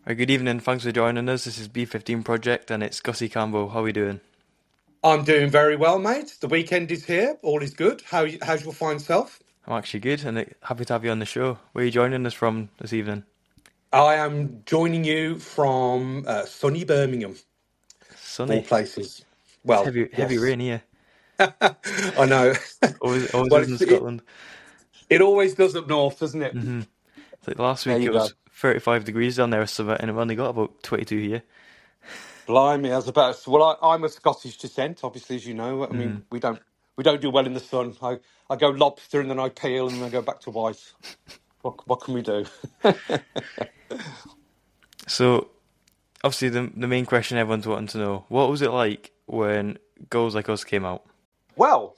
Good evening, thanks for joining us. This is B-15 Project and it's Gussie Campbell. How are we doing? I'm doing very well, mate. The weekend is here. All is good. How's your fine self? I'm actually good and happy to have you on the show. Where are you joining us from this evening? I am joining you from sunny Birmingham, of all Sunny. places. It's Well, heavy yes, rain here. I know. Always Well, is in Scotland. it always does up north, doesn't it? hmm It's like last There week you it go. was 35 degrees down there or something and it only got about 22 here. Blimey, I was about to, well, I'm of Scottish descent, obviously, as you know. I Mm. mean, we don't do well in the sun. I go lobster and then I peel and then I go back to white. What can we do? So, obviously the main question everyone's wanting to know, what was it like when Girls Like Us came out? Well,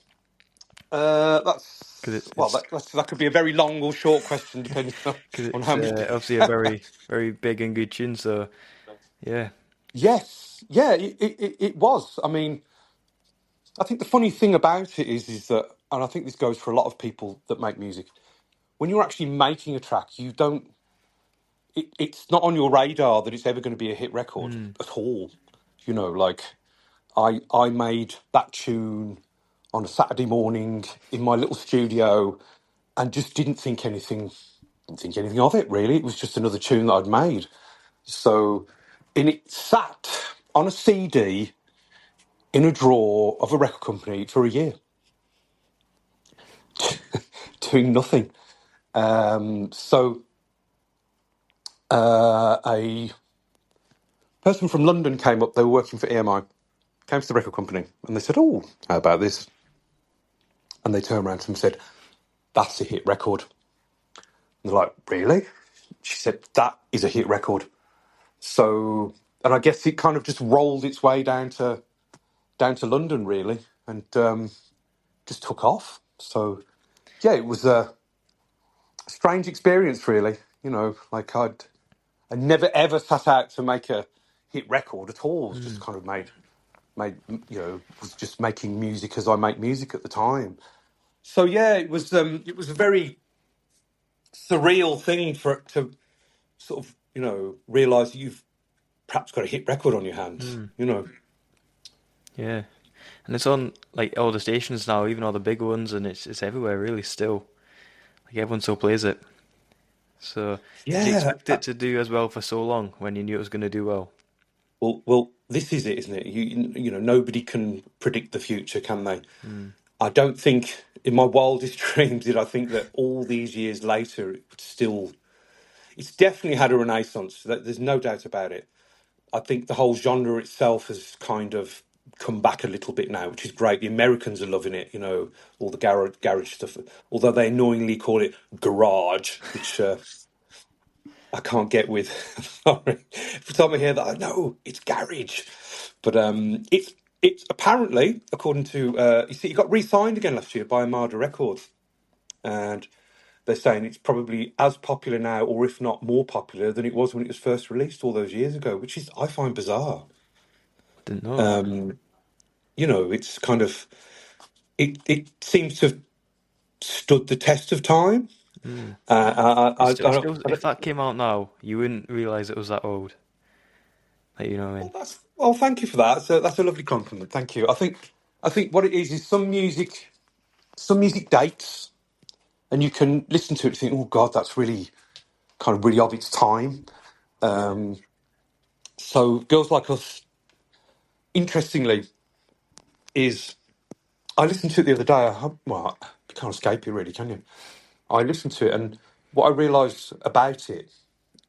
Because that could be a very long or short question depending on it's how much. obviously a very big and good tune, so yeah. Yes, yeah, it was. I mean, I think the funny thing about it is that, and I think this goes for a lot of people that make music. When you're actually making a track, you don't. It's not on your radar that it's ever going to be a hit record Mm. at all. Like I made that tune on a Saturday morning in my little studio, and just didn't think anything of it really. It was just another tune that I'd made. So, and it sat on a CD in a drawer of a record company for a year, doing nothing. So, a person from London came up. They were working for EMI, came to the record company, and they said, "Oh, how about this?" And they turned around to him and said, "That's a hit record." And they're like, "Really?" She said, "That is a hit record." So, and I guess it kind of just rolled its way down to London, really, and just took off. So, yeah, it was a strange experience, really. Like I never ever sat out to make a hit record at all. It was just Mm. kind of made was just making music as I make music at the time. So yeah, it was a very surreal thing for it to sort of realize that you've perhaps got a hit record on your hands. Mm. Yeah. And it's on like all the stations now, even all the big ones, and it's everywhere really still. Like everyone still plays it. So did you Yeah. expect it to do as well for so long when you knew it was going to do well? Well, this is it, isn't it? Nobody can predict the future, can they? Mm. I don't think, in my wildest dreams, did I think that all these years later, it would still. It's definitely had a renaissance. There's no doubt about it. I think the whole genre itself has kind of come back a little bit now, which is great. The Americans are loving it, all the garage stuff. Although they annoyingly call it garage, which I can't get with. Sorry. Every time I hear that, I know it's garage, but it's apparently, according to you see, it got re-signed again last year by Armada Records, and they're saying it's probably as popular now, or if not more popular than it was when it was first released all those years ago, which is I find bizarre. Didn't know that. Um, it's kind of it seems to have stood the test of time. Mm. I It's don't. still, if that came out now, you wouldn't realize it was that old. Like you know what I Well, mean? thank you for that. That's a lovely compliment. Thank you. I think what it is some music dates, and you can listen to it and think, oh God, that's really kind of really of its time. Yeah. Um, so, Girls Like Us, interestingly, is I listened to it the other day. Well, you can't escape it, really, can you? I listened to it, and what I realised about it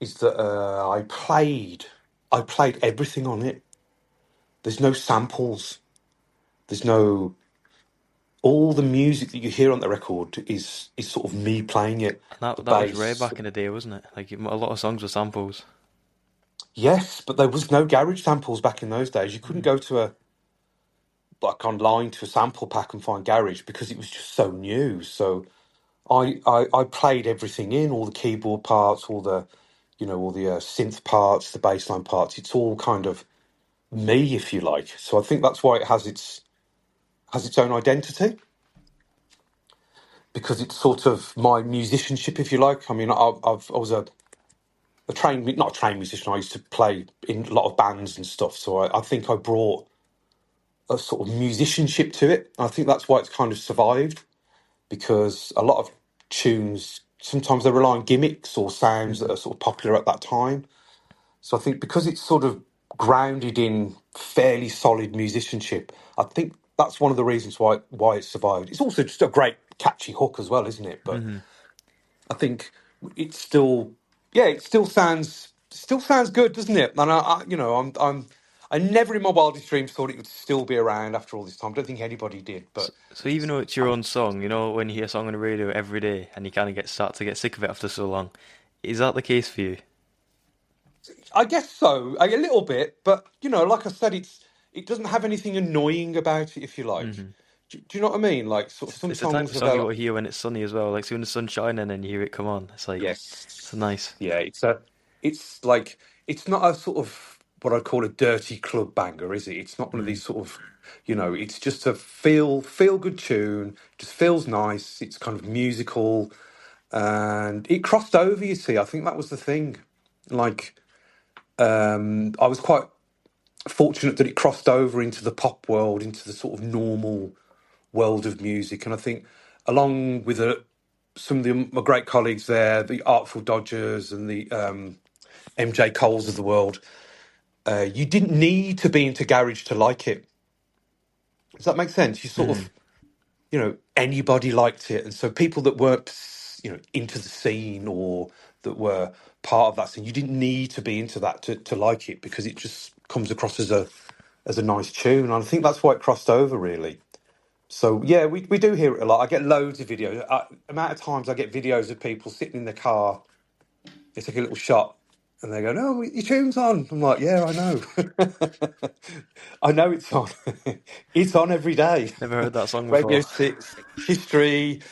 is that I played everything on it. There's no samples. There's no all the music that you hear on the record is sort of me playing it. And The that was rare bass, back in the day, wasn't it? Like a lot of songs were samples. yes, but there was no garage samples back in those days. You couldn't Mm. go to a like online to a sample pack and find garage because it was just so new. So I played everything in, all the keyboard parts, all the synth parts, the bassline parts. It's all kind of me, if you like. So I think that's why it has its own identity, because it's sort of my musicianship, if you like. I mean, I was a not a trained musician. I used to play in a lot of bands and stuff. So I think I brought a sort of musicianship to it. I think that's why it's kind of survived, because a lot of tunes sometimes they rely on gimmicks or sounds that Hmm. are sort of popular at that time. So I think because it's sort of grounded in fairly solid musicianship, I think that's one of the reasons why it survived. It's also just a great catchy hook as well, isn't it? But Hmm. I think it's still, yeah, it still sounds good, doesn't it? And I never in my wildest dreams thought it would still be around after all this time. I don't think anybody did, So, but so even though it's your own song, you know, when you hear a song on the radio every day and you kind of start to get sick of it after so long, is that the case for you? I guess so, a little bit. But like I said, it doesn't have anything annoying about it, if you like. Hmm. Do you know what I mean? Like, sort of some It's the type songs of have song you a, want to hear when it's sunny as well. Like, see when the sun's shining and you hear it come on. It's like, it's yes, nice. yeah, it's like it's not a sort of what I'd call a dirty club banger, is it? It's not one of Mm. these sort of, it's just a feel good tune. Just feels nice. It's kind of musical, and it crossed over. You see, I think that was the thing. Like, I was quite fortunate that it crossed over into the pop world, into the sort of normal world of music, and I think along with some of my great colleagues there, the Artful Dodgers and the MJ Coles of the world. You didn't need to be into garage to like it. Does that make sense? You sort Hmm. of, anybody liked it, and so people that weren't, into the scene or that were part of that scene, you didn't need to be into that to like it, because it just comes across as a nice tune. And I think that's why it crossed over, really. So yeah, we do hear it a lot. I get loads of videos. Amount of times I get videos of people sitting in the car. They take a little shot, and they go, "No, your tune's on." I'm like, "Yeah, I know. I know it's on. It's on every day. Never heard that song Radio before. 6, History,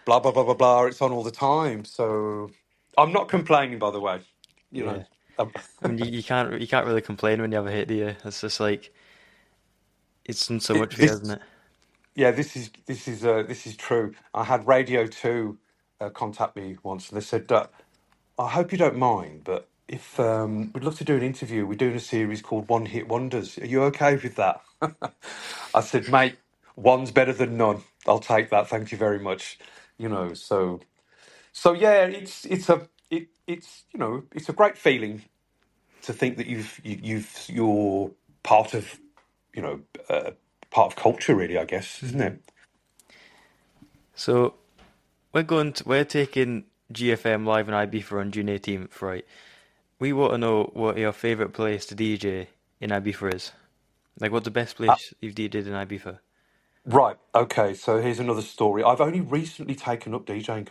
blah blah blah blah blah. It's on all the time." So I'm not complaining, by the way. You know, Yeah. um, I mean, you can't really complain when you have a hit, do you? It's just like it's done so much for you, this hasn't it? yeah, this is true. I had Radio 2 contact me once, and they said, I hope you don't mind, but if we'd love to do an interview. We're doing a series called One Hit Wonders. Are you okay with that? I said, mate, one's better than none. I'll take that. Thank you very much. So yeah, it's a great feeling to think that you're part of, you know uh, part of culture, really. I guess, isn't Hmm. it? So we're taking GFM live in Ibiza on June 18th, right? We want to know what your favourite place to DJ in Ibiza is. Like, what's the best place you've DJed in Ibiza? Right. Okay. So here's another story. I've only recently taken up DJing.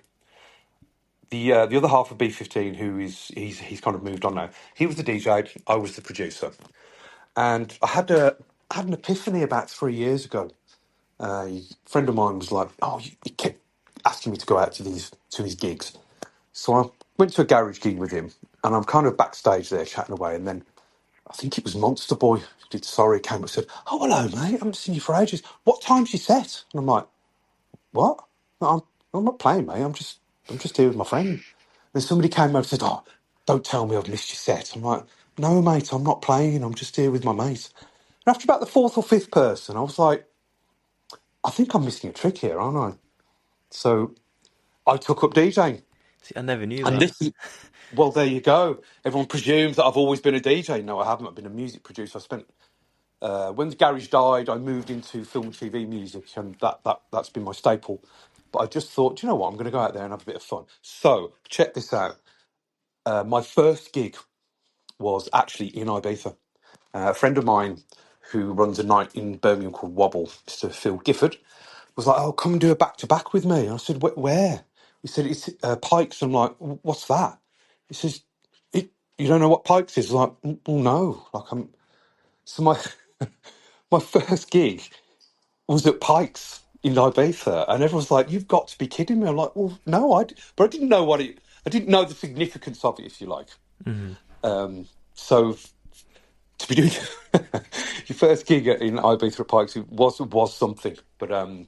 The other half of B-15, who is he's kind of moved on now. He was the DJ. I was the producer, and I had an epiphany about 3 years ago. A friend of mine was like, "Oh, he kept asking me to go out to his gigs." So I went to a garage gig with him, and I'm kind of backstage there chatting away, and then I think it was Monster Boy who did Sorry came up and said, "Oh, hello, mate. I haven't seen you for ages. What time's your set?" And I'm like, "What? No, I'm not playing, mate. I'm just here with my friend." Then somebody came over and said, "Oh, don't tell me I've missed your set." I'm like, "No, mate, I'm not playing. I'm just here with my mate." And after about the fourth or fifth person, I was like, "I think I'm missing a trick here, aren't I?" So I took up DJing. See, I never knew And that. this is, well, there you go. Everyone presumes that I've always been a DJ. No, I haven't. I've been a music producer. I spent when the garage died, I moved into film and TV music, and that's been my staple. But I just thought, "Do you know what? I'm going to go out there and have a bit of fun." So check this out. My first gig was actually in Ibiza. A friend of mine who runs a night in Birmingham called Wobble, Mr. Phil Gifford, was like, "Oh, come and do a back to back with me." And I said, Where?" He said, "It's Pikes." I'm like, "What's that?" He says, "You don't know what Pikes is?" I'm like, "Well, no." So my first gig was at Pikes in Ibiza, and everyone's like, "You've got to be kidding me!" I'm like, "Well, no, but I didn't know I didn't know the significance of it, if you like." Hmm. So to be doing your first gig in Ibiza at Pikes was something. But I'm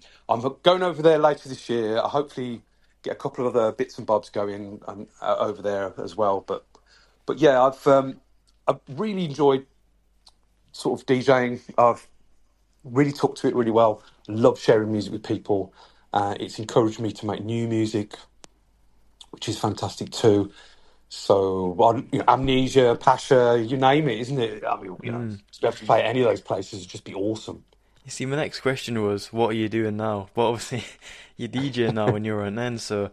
going over there later this year. I hopefully get a couple of other bits and bobs going over there as well. But But yeah, I've really enjoyed sort of DJing. I've really took to it really well. Love sharing music with people. It's encouraged me to make new music, which is fantastic too. So, Amnesia, Pasha, you name it, isn't it? I mean, Mm. to be able to play at any of those places would just be awesome. You see, my next question was, what are you doing now? But obviously, you're DJing now when you're on then, so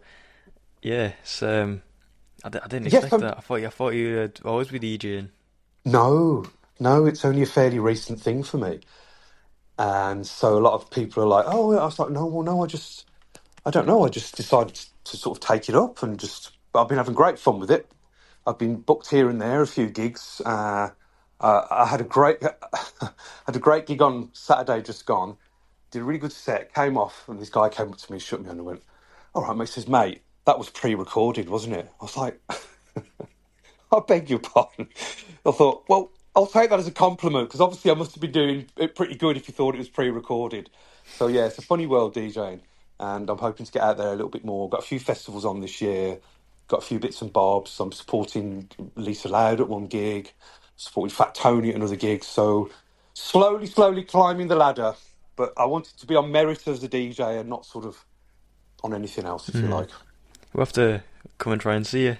yeah, I didn't Yes, expect that. I thought you'd always be DJing. no, no, it's only a fairly recent thing for me. And so a lot of people are like, oh, I was like, no, well, no, I don't know. I just decided to sort of take it up and I've been having great fun with it. I've been booked here and there, a few gigs. I had a great, had a great gig on Saturday just gone. Did a really good set, came off, and this guy came up to me, shook me hand and went, all right, mate, says, mate, that was pre-recorded, wasn't it? I was like, I beg your pardon. I thought, well, I'll take that as a compliment because obviously I must have been doing it pretty good if you thought it was pre-recorded. So yeah, it's a funny world DJing, and I'm hoping to get out there a little bit more. Got a few festivals on this year, got a few bits and bobs. I'm supporting Lisa Loud at one gig, supporting Fat Tony at another gig. So slowly, slowly climbing the ladder. But I wanted to be on merit as a DJ and not sort of on anything else, if you Mm. like. We'll have to come and try and see you.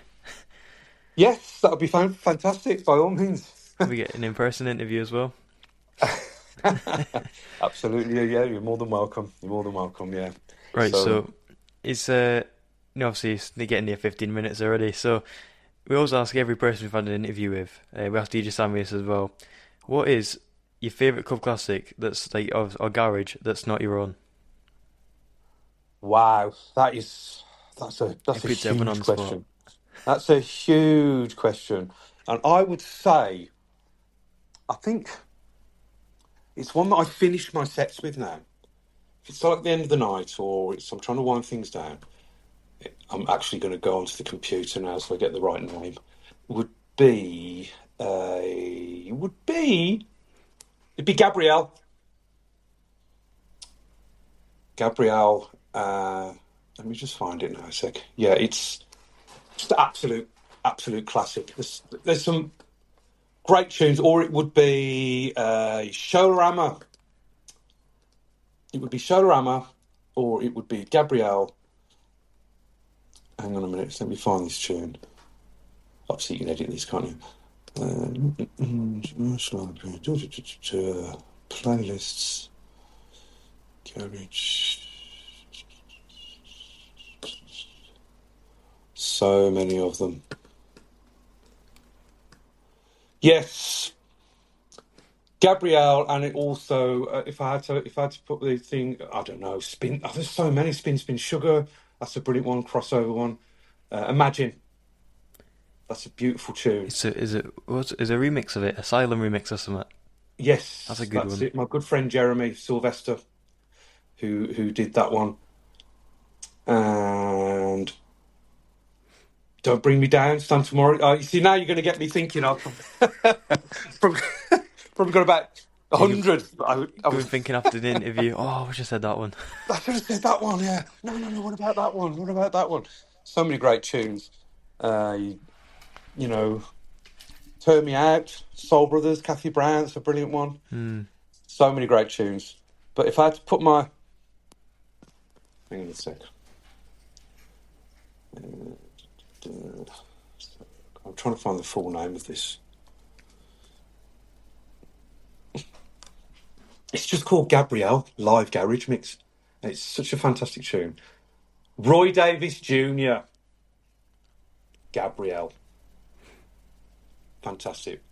Yes, that would be fantastic by all means. We get an in-person interview as well. Absolutely, yeah. You're more than welcome. You're more than welcome. Yeah. Right, So, so it's obviously it's getting near 15 minutes already. So we always ask every person we've had an interview with. We asked DJ Sammy this as well. What is your favourite club classic that's like or garage that's not your own? wow, It that's a puts everyone on huge the spot. question. That's a huge question, and I would say I think it's one that I finish my sets with now. If it's like the end of the night, or I'm trying to wind things down, I'm actually going to go onto the computer now so I get the right name. Would be would be it'd be Gabrielle. Gabrielle. Let me just find it now a sec. Yeah, it's just absolute classic. There's some great tunes, or it would be Sholarama. It would be Sholarama, or it would be Gabrielle. Hang on a minute, let me find this tune. Obviously, you can edit this, can't you? Playlists, garage. So many of them. Yes, Gabrielle, and it also, if I had to put the thing, I don't know, spin. Oh, there's so many spin sugar. That's a brilliant one. Crossover one. Imagine. That's a beautiful tune. Is a remix of it? Asylum remix or something? That's a Yes, good that's one. it. My good friend Jeremy Sylvester, who did that one, and Don't Bring Me Down, Stand Tomorrow. You see, now you're going to get me thinking. I've probably, probably got about a You could hundred. I go and was. thinking after the interview. Oh, I wish I said that one. I should have said that one. Yeah. No, no, no. What about that one? What about that one? So many great tunes. You, you know, Turn Me Out, Soul Brothers, Kathy Brown. That's a brilliant one. Hmm. So many great tunes. But if I had to put my, hang on a sec. I'm trying to find the full name of this. It's just called Gabrielle Live Garage Mix. It's such a fantastic tune. Roy Davis Jr. Gabrielle. Fantastic.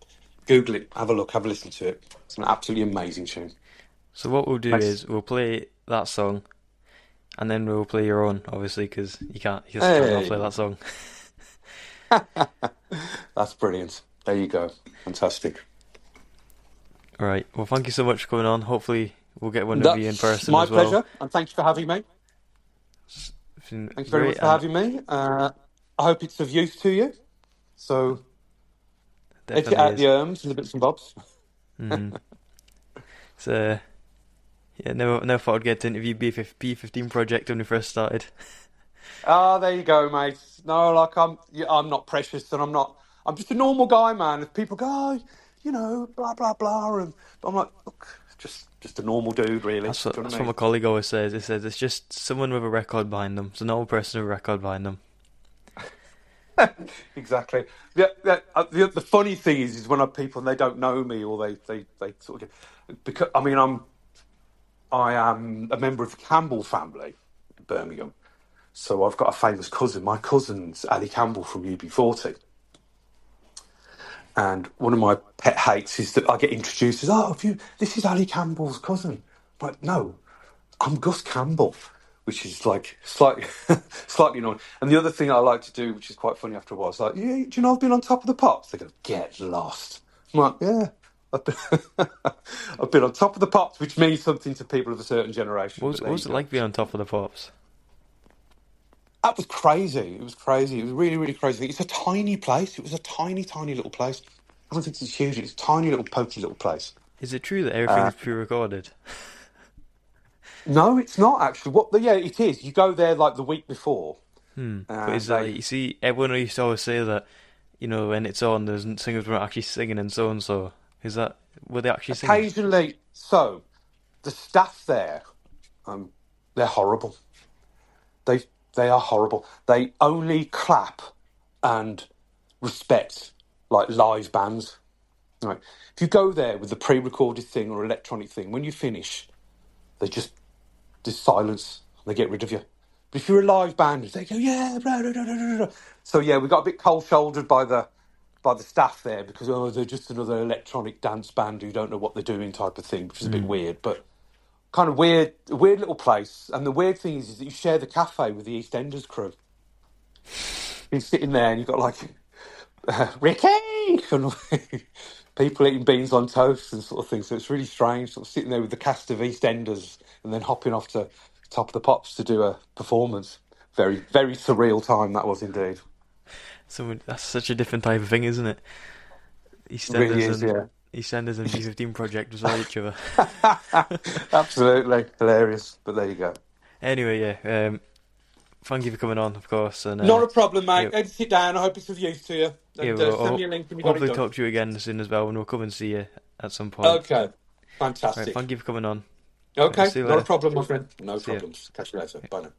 Google it, have a look, have a listen to it. It's an absolutely amazing tune. So what we'll do Thanks. is we'll play that song, and then we'll play your own, obviously, because you just can't not play Hey, that song. that's brilliant. There you go. Fantastic. All right. Well, thank you so much for coming on. Hopefully, we'll get one of you in That's person my as well. pleasure, and thank you for having me. It's been Thank you very much great, for and having me. I hope it's of use to you. So edit definitely out the is. erms and the bits and bobs. Mm. It's yeah, never thought I'd get to interview B15 project when we first started. Ah, there you go, mate. No, like I'm not precious, and I'm just a normal guy, man. If people go, oh, blah blah blah, and I'm like, look, just a normal dude, really. Do you know That's what I what my mean? colleague always says. He says it's just someone with a record behind them. It's a normal person with a record behind them. Exactly. The funny thing is when people and they don't know me or they sort of because I am a member of the Campbell family in Birmingham, so I've got a famous cousin. My cousin's Ali Campbell from UB40, and one of my pet hates is that I get introduced as, oh, if you this is Ali Campbell's cousin. But no, I'm Gus Campbell, which is like slightly slightly annoying. And the other thing I like to do, which is quite funny after a while, is like, yeah, do you know I've been on Top of the Pops? They go, get lost. I'm like, yeah, I've been, I've been on Top of the Pops, which means something to people of a certain generation. But What there you was it go. like being on top of the pops? That was crazy. It was crazy. It was really, really crazy. It's a tiny place. It was a tiny, tiny little place. I don't think it's huge. It's a tiny little, pokey little place. Is it true that everything Uh, is pre-recorded? no, it's not actually. Yeah, it is. You go there like the week before, But and is it like you see everyone used to always say that when it's on, there's singers weren't actually singing and so and so. Is that were they actually singing? occasionally. So the staff there, um, they're horrible. They they are horrible. They only clap and respect like live bands. Right. If you go there with the pre-recorded thing or electronic thing, when you finish, they just there's silence. They get rid of you. But if you're a live band, they go, yeah, blah, blah, blah, blah, blah, blah. So yeah, we got a bit cold-shouldered by the staff there because they're just another electronic dance band who don't know what they're doing type of thing, which is a bit Hmm. weird, but kind of weird little place. And the weird thing is that you share the cafe with the EastEnders crew. You're sitting there and you've got like Ricky and people eating beans on toast and sort of thing. So it's really strange, sort of sitting there with the cast of EastEnders and then hopping off to Top of the Pops to do a performance. Very, very surreal time that was indeed. So that's such a different type of thing, isn't it? Really EastEnders is, and yeah. EastEnders and B-15 project beside each other. Absolutely hilarious. But there you go. Anyway, yeah. Thank you for coming on, of course, and Not a problem, mate. yeah, Ed, sit down. I hope it's of use to you. yeah. And We'll send me a link when you got it hopefully done. talk to you again soon as well, and we'll come and see you at some point. Okay. Right, Fantastic. thank you for coming on. Right, Okay. see you Not a later. problem, my friend. No See ya. problems. Catch you later. Bye now.